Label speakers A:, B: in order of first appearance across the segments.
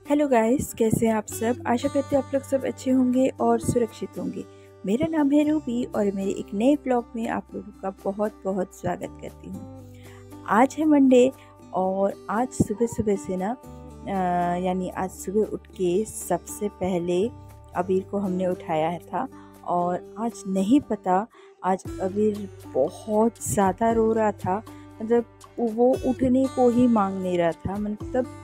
A: Hello guys, कैसे हैं आप सब। आशा करते हैं आप लोग सब अच्छे होंगे और सुरक्षित होंगे। मेरा नाम है रूबी और मेरे एक नए ब्लॉग में आप लोगों का बहुत बहुत स्वागत करती हूँ। आज है मंडे और आज सुबह सुबह से ना यानी आज सुबह उठ के सबसे पहले अबीर को हमने उठाया था। और आज नहीं पता, आज अबीर बहुत ज़्यादा रो रहा था। मतलब वो उठने को ही मांग नहीं रहा था, मतलब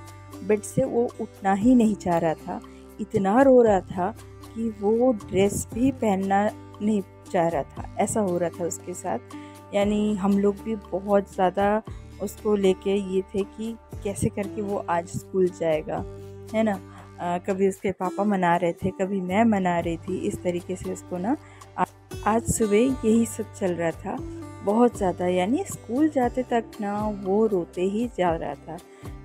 A: बेड से वो उठना ही नहीं चाह रहा था। इतना रो रहा था कि वो ड्रेस भी पहनना नहीं चाह रहा था, ऐसा हो रहा था उसके साथ। यानी हम लोग भी बहुत ज़्यादा उसको लेके ये थे कि कैसे करके वो आज स्कूल जाएगा, है ना। कभी उसके पापा मना रहे थे, कभी मैं मना रही थी, इस तरीके से उसको ना आज सुबह यही सब चल रहा था बहुत ज़्यादा। यानी स्कूल जाते तक ना वो रोते ही जा रहा था,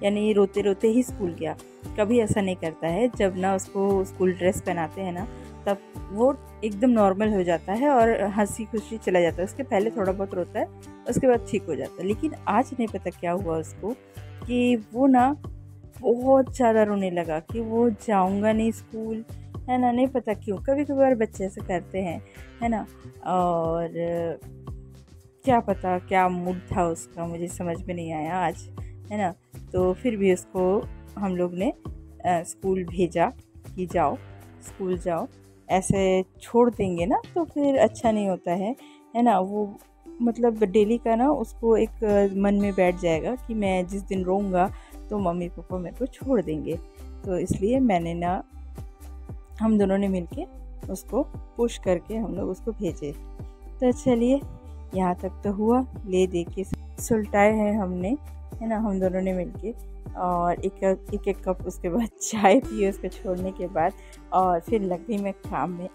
A: यानी रोते रोते ही स्कूल गया। कभी ऐसा नहीं करता है, जब ना उसको स्कूल ड्रेस पहनाते हैं ना तब वो एकदम नॉर्मल हो जाता है और हंसी खुशी चला जाता है। उसके पहले थोड़ा बहुत रोता है, उसके बाद ठीक हो जाता है। लेकिन आज नहीं पता क्या हुआ उसको कि वो ना बहुत ज़्यादा रोने लगा कि वो जाऊंगा नहीं स्कूल, है ना। नहीं पता क्यों, कभी कभार बच्चे ऐसे करते हैं, है ना। और क्या पता क्या मूड था उसका, मुझे समझ में नहीं आया आज, है ना। तो फिर भी उसको हम लोग ने स्कूल भेजा कि जाओ स्कूल जाओ। ऐसे छोड़ देंगे ना तो फिर अच्छा नहीं होता है ना। वो मतलब डेली का ना उसको एक मन में बैठ जाएगा कि मैं जिस दिन रोऊंगा तो मम्मी पापा मेरे को छोड़ देंगे। तो इसलिए मैंने ना हम दोनों ने मिलके उसको पुश करके हम लोग उसको भेजे। तो चलिए, यहाँ तक तो हुआ, ले दे के सुलटाए हैं हमने, है ना, हम दोनों ने मिलके। और एक कप उसके बाद चाय पिए उसको छोड़ने के बाद, और फिर लग गई मैं काम में।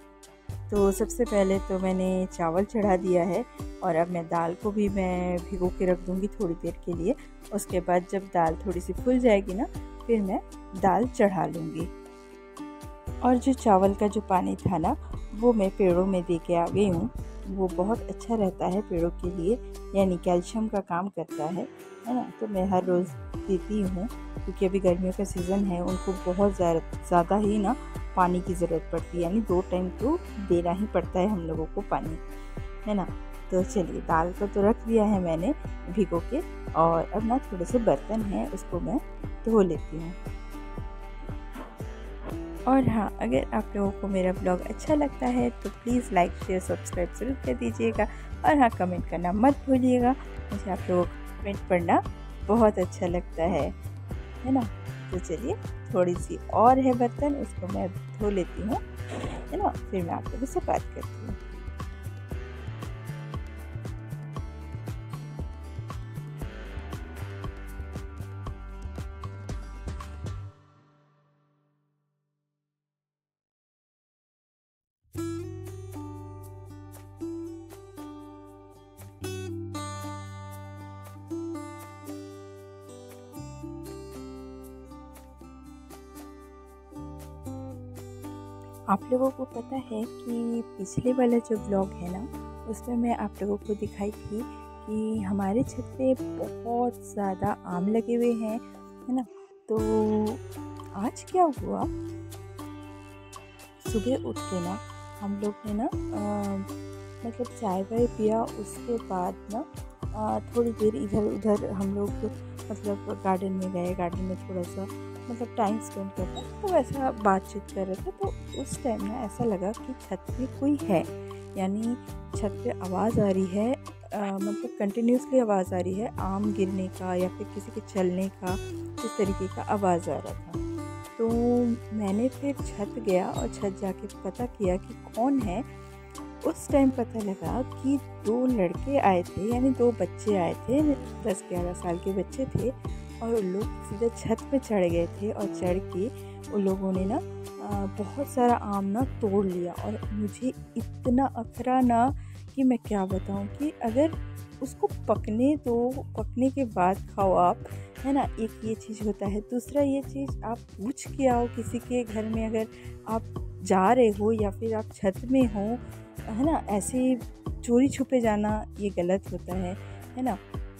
A: तो सबसे पहले तो मैंने चावल चढ़ा दिया है और अब मैं दाल को भी मैं भिगो के रख दूँगी थोड़ी देर के लिए। उसके बाद जब दाल थोड़ी सी फूल जाएगी ना फिर मैं दाल चढ़ा लूँगी। और जो चावल का जो पानी था ना वो मैं पेड़ों में दे के आ गई हूँ। वो बहुत अच्छा रहता है पेड़ों के लिए, यानी कैल्शियम का काम करता है ना। तो मैं हर रोज़ देती हूँ क्योंकि अभी गर्मियों का सीज़न है, उनको बहुत ज़्यादा ही ना पानी की ज़रूरत पड़ती है। यानी 2 टाइम तो देना ही पड़ता है हम लोगों को पानी, है ना। तो चलिए, दाल को तो रख दिया है मैंने भिगो के, और अब ना थोड़े से बर्तन हैं उसको मैं धो लेती हूँ। और हाँ, अगर आप लोगों को मेरा ब्लॉग अच्छा लगता है तो प्लीज़ लाइक शेयर सब्सक्राइब ज़रूर कर दीजिएगा। और हाँ, कमेंट करना मत भूलिएगा, मुझे आप लोगों का कमेंट पढ़ना बहुत अच्छा लगता है ना। तो चलिए, थोड़ी सी और है बर्तन, उसको मैं धो लेती हूँ, है ना, फिर मैं आप लोगों से बात करती हूँ। आप लोगों को पता है कि पिछले वाला जो ब्लॉग है ना उसमें मैं आप लोगों को दिखाई थी कि हमारे छत पे बहुत ज़्यादा आम लगे हुए हैं, है ना। तो आज क्या हुआ, सुबह उठ के ना हम लोग ने ना मतलब चाय वाय पिया। उसके बाद ना थोड़ी देर इधर उधर हम लोग मतलब गार्डन में गए, गार्डन में थोड़ा सा मतलब टाइम स्पेंड करना, तो वैसा बातचीत कर रहे थे। तो उस टाइम ना ऐसा लगा कि छत पे कोई है, यानी छत पे आवाज़ आ रही है, मतलब कंटिन्यूसली आवाज़ आ रही है आम गिरने का या फिर किसी के चलने का, इस तरीके का आवाज़ आ रहा था। तो मैंने फिर छत गया और छत जाके पता किया कि कौन है। उस टाइम पता लगा कि 2 लड़के आए थे, यानी 2 बच्चे आए थे, 10-11 साल के बच्चे थे। और उन लोग सीधे छत पे चढ़ गए थे और चढ़ के उन लोगों ने ना बहुत सारा आम ना तोड़ लिया। और मुझे इतना अखरा ना कि मैं क्या बताऊं कि अगर उसको पकने दो, पकने के बाद खाओ आप, है ना। एक ये चीज़ होता है, दूसरा ये चीज़ आप पूछ के आओ किसी के घर में, अगर आप जा रहे हो या फिर आप छत में हो, है ना। ऐसे चोरी छुपे जाना ये गलत होता है ना।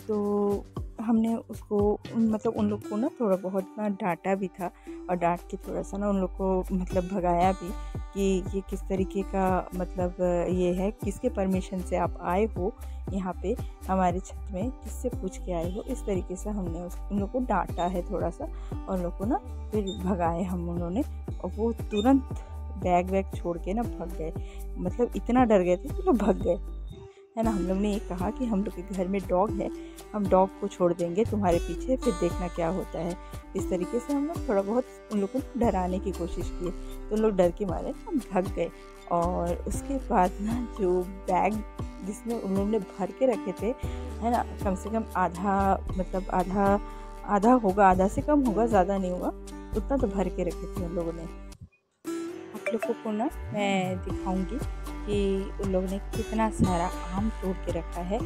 A: तो हमने उसको मतलब उन लोग को ना थोड़ा बहुत ना डांटा भी था, और डांट के थोड़ा सा ना उन लोग को मतलब भगाया भी कि ये किस तरीके का मतलब ये है, किसके परमिशन से आप आए हो यहाँ पे हमारे छत में, किससे पूछ के आए हो। इस तरीके से हमने उन लोग को डांटा है थोड़ा सा, और उन लोग को ना फिर भगाए हम उन्होंने, और वो तुरंत बैग वैग छोड़ के ना भाग गए। मतलब इतना डर गए थे कि वो भाग गए, है ना। हम लोग ने ये कहा कि हम लोग के घर में डॉग है, हम डॉग को छोड़ देंगे तुम्हारे पीछे, फिर देखना क्या होता है। इस तरीके से हम लोग थोड़ा बहुत उन लोग को डराने की कोशिश की, तो लोग डर के मारे हम भाग गए। और उसके बाद ना जो बैग जिसमें उन लोगों ने भर के रखे थे, है ना, कम से कम आधा, मतलब आधा होगा, आधा से कम होगा, ज़्यादा नहीं होगा, उतना तो भर के रखे थे उन लोगों ने। आप लोगों को ना मैं दिखाऊंगी कि उन लोगों ने कितना सारा आम तोड़ के रखा है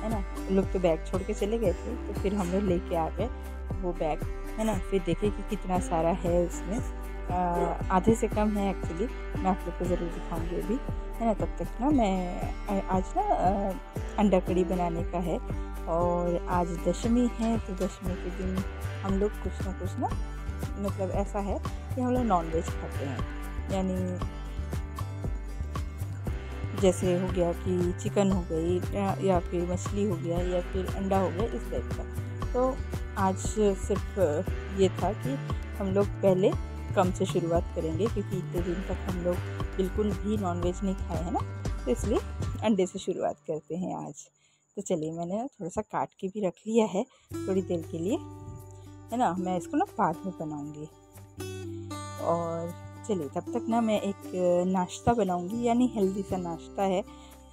A: ना। उन लोग तो बैग छोड़ के चले गए थे, तो फिर हम लोग लेके आ गए वो बैग, है ना। फिर देखे कि कितना सारा है उसमें, आधे से कम है एक्चुअली। मैं आप लोग को ज़रूर दिखाऊंगी अभी, है ना। तब तक ना मैं आज ना अंडा कड़ी बनाने का है, और आज दशमी है, तो दशमी के दिन हम लोग कुछ ना मतलब ऐसा है कि हम लोग नॉनवेज खाते हैं, यानी जैसे हो गया कि चिकन हो गई, या फिर मछली हो गया, या फिर अंडा हो गया, इस टाइप का। तो आज सिर्फ ये था कि हम लोग पहले कम से शुरुआत करेंगे, क्योंकि इतने दिन तक हम लोग बिल्कुल भी नॉनवेज नहीं खाए हैं ना, तो इसलिए अंडे से शुरुआत करते हैं आज। तो चलिए, मैंने थोड़ा सा काट के भी रख लिया है थोड़ी देर के लिए, है ना। मैं इसको ना बाद में बनाऊँगी। और चलिए, तब तक ना मैं एक नाश्ता बनाऊंगी, यानी हेल्दी सा नाश्ता है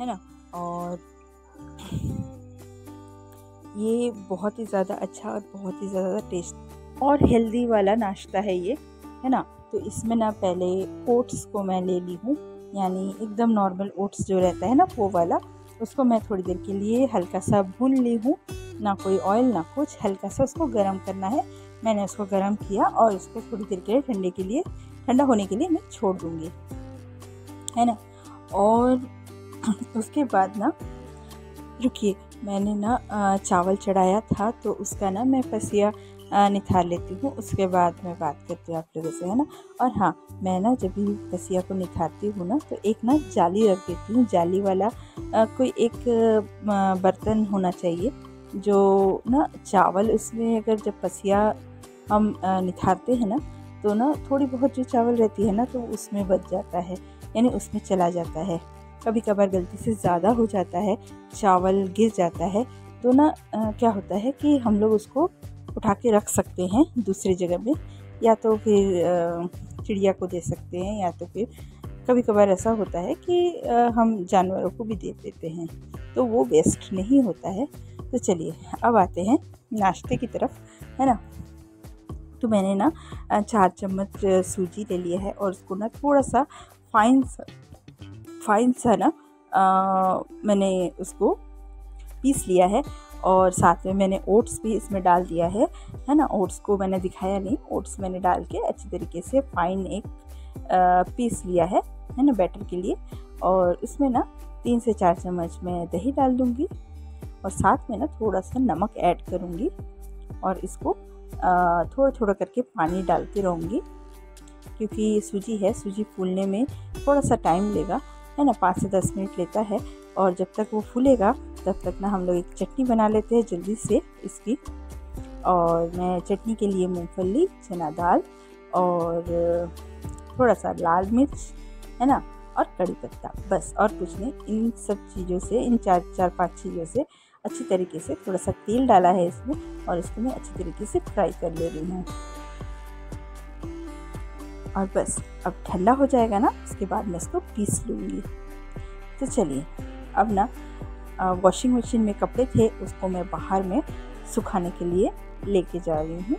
A: ना। और ये बहुत ही ज़्यादा अच्छा और बहुत ही ज़्यादा टेस्ट और हेल्दी वाला नाश्ता है ये, है ना। तो इसमें ना पहले ओट्स को मैं ले ली हूँ, यानी एकदम नॉर्मल ओट्स जो रहता है ना वो वाला, उसको मैं थोड़ी देर के लिए हल्का सा भून ली हूँ, ना कोई ऑयल ना कुछ, हल्का सा उसको गर्म करना है। मैंने उसको गर्म किया और इसको थोड़ी देर के लिए ठंडा होने के लिए मैं छोड़ दूँगी, है ना। और उसके बाद ना, रुकिए, मैंने ना चावल चढ़ाया था, तो उसका ना मैं पसिया निथार लेती हूँ, उसके बाद मैं बात करती हूँ आप लोगों से, है ना। और हाँ, मैं ना जब भी पसिया को निथारती हूँ ना, तो एक ना जाली रख देती हूँ, जाली वाला कोई एक बर्तन होना चाहिए, जो ना चावल उसमें अगर जब पसिया हम निथारते हैं ना, तो ना थोड़ी बहुत जो चावल रहती है ना, तो उसमें बच जाता है, यानी उसमें चला जाता है। कभी कभार गलती से ज़्यादा हो जाता है, चावल गिर जाता है, तो ना क्या होता है कि हम लोग उसको उठा के रख सकते हैं दूसरी जगह में, या तो फिर चिड़िया को दे सकते हैं, या तो फिर कभी कभार ऐसा होता है कि हम जानवरों को भी दे देते हैं, तो वो वेस्ट नहीं होता है। तो चलिए, अब आते हैं नाश्ते की तरफ, है ना। तो मैंने ना 4 चम्मच सूजी ले लिया है, और उसको ना थोड़ा सा फाइन सा ना मैंने उसको पीस लिया है, और साथ में मैंने ओट्स भी इसमें डाल दिया है ना। ओट्स को मैंने दिखाया नहीं, ओट्स मैंने डाल के अच्छी तरीके से फाइन एक पीस लिया है ना, बैटर के लिए। और इसमें ना 3 से 4 चम्मच मैं दही डाल दूँगी, और साथ में ना थोड़ा सा नमक ऐड करूँगी, और इसको थोड़ा थोड़ा करके पानी डालती रहूँगी, क्योंकि सूजी है, सूजी फूलने में थोड़ा सा टाइम लेगा, है ना, 5 से 10 मिनट लेता है। और जब तक वो फूलेगा तब तक ना हम लोग एक चटनी बना लेते हैं जल्दी से इसकी। और मैं चटनी के लिए मूंगफली, चना दाल और थोड़ा सा लाल मिर्च, है ना, और कड़ी पत्ता, बस और कुछ नहीं। इन सब चीज़ों से, इन 4-5 चीज़ों से अच्छी तरीके से, थोड़ा सा तेल डाला है इसमें, और इसको मैं अच्छी तरीके से फ्राई कर ले रही हूँ। और बस अब ठंडा हो जाएगा ना, उसके बाद मैं इसको पीस लूँगी। तो चलिए, अब ना वॉशिंग मशीन में कपड़े थे, उसको मैं बाहर में सुखाने के लिए लेके जा रही हूँ।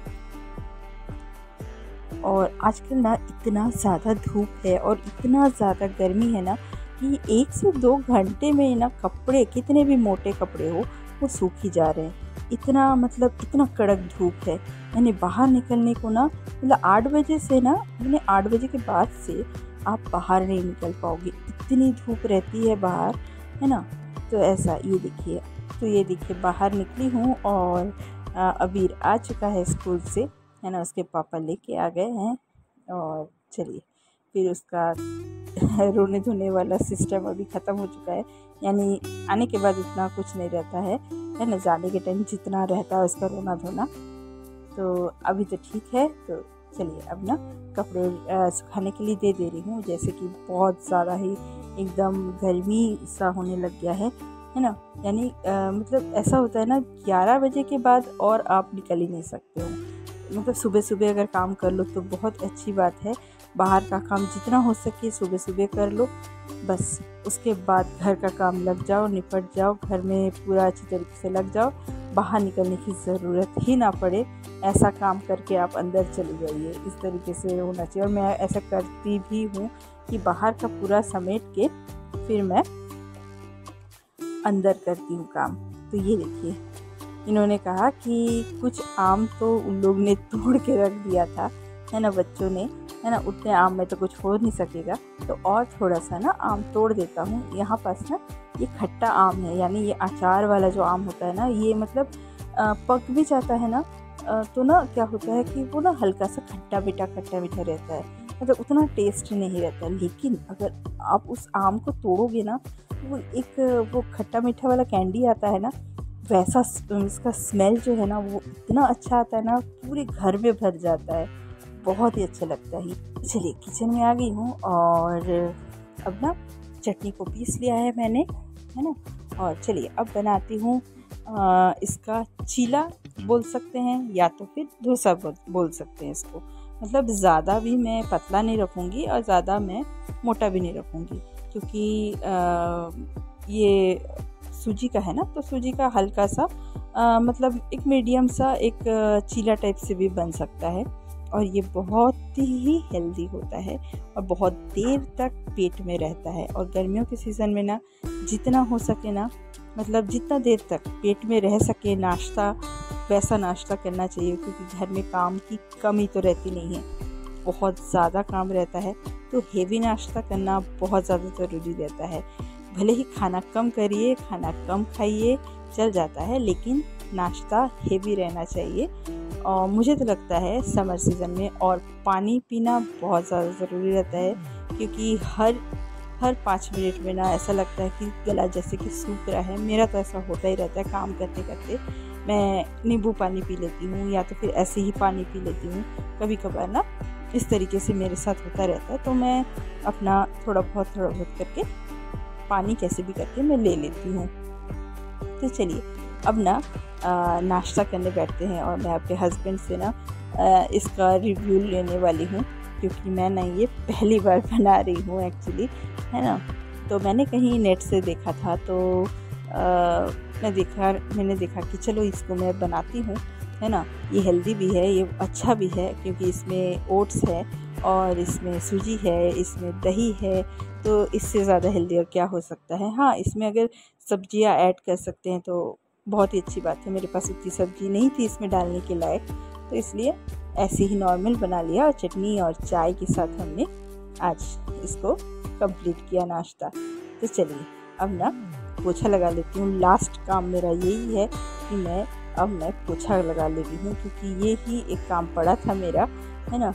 A: और आजकल ना इतना ज़्यादा धूप है और इतना ज़्यादा गर्मी है ना, कि 1 से 2 घंटे में ना कपड़े, कितने भी मोटे कपड़े हो, वो सूख ही जा रहे हैं। इतना मतलब इतना कड़क धूप है, यानी बाहर निकलने को ना, मतलब 8 बजे से ना, यानी 8 बजे के बाद से आप बाहर नहीं निकल पाओगे, इतनी धूप रहती है बाहर, है ना। तो ऐसा, ये देखिए, बाहर निकली हूँ, और अबीर आ चुका है स्कूल से, है ना, उसके पापा लेके आ गए हैं। और चलिए फिर उसका रोने धोने वाला सिस्टम अभी ख़त्म हो चुका है, यानी आने के बाद इतना कुछ नहीं रहता है ना, जाने के टाइम जितना रहता है उसका रोना धोना। तो अभी तो ठीक है। तो चलिए अब ना कपड़े सुखाने के लिए दे रही हूँ, जैसे कि बहुत ज़्यादा ही एकदम गर्मी सा होने लग गया है ना, यानी मतलब ऐसा होता है ना 11 बजे के बाद और आप निकल ही नहीं सकते हो। मतलब सुबह सुबह अगर काम कर लो तो बहुत अच्छी बात है, बाहर का काम जितना हो सके सुबह सुबह कर लो, बस उसके बाद घर का काम लग जाओ, निपट जाओ, घर में पूरा अच्छी तरीके से लग जाओ, बाहर निकलने की ज़रूरत ही ना पड़े। ऐसा काम करके आप अंदर चले जाइए, इस तरीके से होना चाहिए। और मैं ऐसा करती भी हूँ कि बाहर का पूरा समेट के फिर मैं अंदर करती हूँ काम। तो ये देखिए, इन्होंने कहा कि कुछ आम तो उन लोग ने तोड़ के रख दिया था, है ना, बच्चों ने, है ना, उतने आम में तो कुछ हो नहीं सकेगा, तो और थोड़ा सा ना आम तोड़ देता हूँ। यहाँ पास ना ये खट्टा आम है, यानी ये अचार वाला जो आम होता है ना, ये मतलब पक भी जाता है ना, तो ना क्या होता है कि वो ना हल्का सा खट्टा मीठा रहता है, मतलब उतना टेस्ट नहीं रहता। लेकिन अगर आप उस आम को तोड़ोगे ना, वो एक वो खट्टा मीठा वाला कैंडी आता है ना, वैसा इसका स्मेल जो है ना वो इतना अच्छा आता है ना, पूरे घर में भर जाता है, बहुत ही अच्छा लगता है। चलिए किचन में आ गई हूँ और अब ना चटनी को पीस लिया है मैंने, है ना। और चलिए अब बनाती हूँ इसका चीला बोल सकते हैं, या तो फिर डोसा बोल सकते हैं इसको। मतलब ज़्यादा भी मैं पतला नहीं रखूँगी और ज़्यादा मैं मोटा भी नहीं रखूँगी, क्योंकि ये सूजी का है ना, तो सूजी का हल्का सा मतलब एक मीडियम सा एक चीला टाइप से भी बन सकता है। और ये बहुत ही हेल्दी होता है और बहुत देर तक पेट में रहता है। और गर्मियों के सीज़न में ना जितना हो सके ना, मतलब जितना देर तक पेट में रह सके नाश्ता, वैसा नाश्ता करना चाहिए, क्योंकि घर में काम की कमी तो रहती नहीं है, बहुत ज़्यादा काम रहता है, तो हेवी नाश्ता करना बहुत ज़्यादा ज़रूरी रहता है। भले ही खाना कम करिए, खाना कम खाइए, चल जाता है, लेकिन नाश्ता हेवी रहना चाहिए। और मुझे तो लगता है समर सीज़न में और पानी पीना बहुत ज़्यादा ज़रूरी रहता है, क्योंकि हर 5 मिनट में ना ऐसा लगता है कि गला जैसे कि सूख रहा है। मेरा तो ऐसा होता ही रहता है, काम करते करते मैं नींबू पानी पी लेती हूँ या तो फिर ऐसे ही पानी पी लेती हूँ, कभी कभार ना इस तरीके से मेरे साथ होता रहता है। तो मैं अपना थोड़ा बहुत करके पानी कैसे भी करके मैं ले लेती हूँ। तो चलिए अब ना नाश्ता करने बैठते हैं, और मैं अपने हस्बैंड से ना इसका रिव्यू लेने वाली हूँ, क्योंकि मैं ना ये पहली बार बना रही हूँ एक्चुअली, है ना। तो मैंने कहीं नेट से देखा था, तो मैंने देखा कि चलो इसको मैं बनाती हूँ, है ना। ये हेल्दी भी है, ये अच्छा भी है, क्योंकि इसमें ओट्स है और इसमें सूजी है, इसमें दही है, तो इससे ज़्यादा हेल्दी और क्या हो सकता है। हाँ, इसमें अगर सब्जियां ऐड कर सकते हैं तो बहुत ही अच्छी बात है। मेरे पास उतनी सब्जी नहीं थी इसमें डालने के लायक, तो इसलिए ऐसे ही नॉर्मल बना लिया, और चटनी और चाय के साथ हमने आज इसको कंप्लीट किया नाश्ता। तो चलिए अब ना पोछा लगा लेती हूँ। लास्ट काम मेरा यही है कि मैं पोछा लगा ले रही हूँ, क्योंकि ये ही एक काम पड़ा था मेरा, है ना।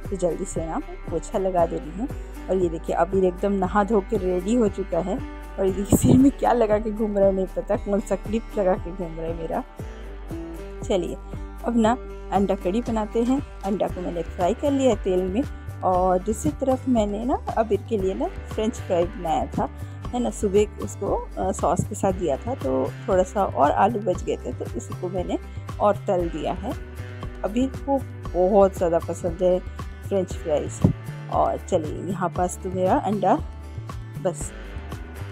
A: तो जल्दी से ना पोछा लगा दे रही हूँ। और ये देखिए अभी एकदम नहा धो के रेडी हो चुका है, और ये सिर में क्या लगा के घूम रहा है नहीं पता, कौन सा क्लिप लगा के घूम रहा है मेरा। चलिए अब ना अंडा कड़ी बनाते हैं। अंडा को मैंने फ्राई कर लिया है तेल में, और दूसरी तरफ मैंने ना अबीर के लिए ना फ्रेंच फ्राई बनाया था, है ना। सुबह उसको सॉस के साथ दिया था, तो थोड़ा सा और आलू बच गए थे, तो उसी को मैंने और तल दिया है। अबीर को बहुत ज़्यादा पसंद है फ्रेंच फ्राइज़। और चलिए यहाँ पास तो मेरा अंडा बस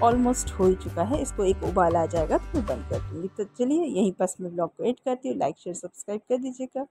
A: ऑलमोस्ट हो ही चुका है, इसको एक उबाल आ जाएगा तो मैं बंद कर दूँगी। तो चलिए यहीं पास मैं ब्लॉग को एड करती हूँ। लाइक शेयर सब्सक्राइब कर दीजिएगा।